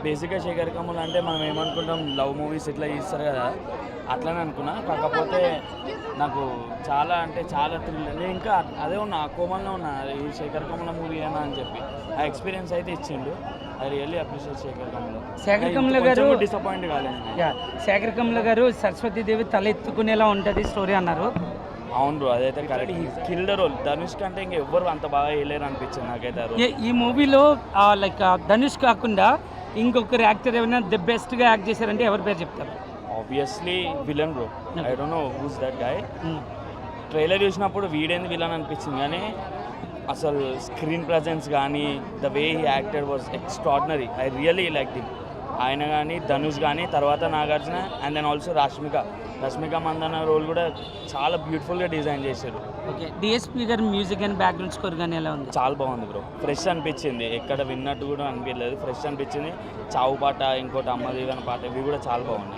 బేసిక్గా శేఖర్ కమల్ అంటే మనం ఏమనుకుంటాం, లవ్ మూవీస్ ఇట్లా తీస్తారు కదా, అట్లనే అనుకున్నా. కాకపోతే నాకు చాలా అంటే చాలా థ్రిల్. నేను ఇంకా అదే ఉన్నా, ఆ కోమంలో ఉన్నా, ఈ శేఖర్ కమల మూవీ అయినా అని చెప్పి ఆ ఎక్స్పీరియన్స్ అయితే ఇచ్చిండు. I really appreciate Shekhar Kamal. Shekhar Kamala గారు డిసప్పాయింట్ కాలేదు. శేఖర్ కమల గారు సరస్వతీదేవి తల ఎత్తుకునేలా ఉంటుంది స్టోరీ అన్నారు. అవును బ్రో, అదైతే కరెక్ట్. ఈ కిల్డ్ రోల్ ధనుష్ కంటే ఇంకా ఎవ్వరు అంత బాగా వేయలేరు అనిపించింది నాకైతే. ఈ మూవీలో లైక్ ధనుష్ కాకుండా ఇంకొకరు యాక్టర్ ఏమైనా ది బెస్ట్గా యాక్ట్ చేశారంటే ఎవరి పేరు చెప్తారు? Obviously villain bro. I don't know who's that guy. Trailer చూసినప్పుడు వీడేంది విలన్ అనిపించింది, కానీ అసలు స్క్రీన్ ప్రజెన్స్ కానీ the way he acted was extraordinary. I really like him. ఆయన కానీ ధనుష్ కానీ తర్వాత Nagarjuna and then also Rashmika Mandanna role కూడా చాలా బ్యూటిఫుల్గా డిజైన్ చేశారు. ఓకే, డిఎస్పీ గారి మ్యూజిక్ అండ్ బ్యాక్గ్రౌండ్ స్కోర్ కానీ ఎలా ఉంది? చాలా బాగుంది బ్రో. ఫ్రెష్ అనిపించింది, ఎక్కడ విన్నట్టు కూడా అనిపించలేదు. ఫ్రెష్ అనిపించింది. చావు పాట, ఇంకోటి అమ్మదేవి అనే పాట, ఇవి కూడా చాలా బాగున్నాయి.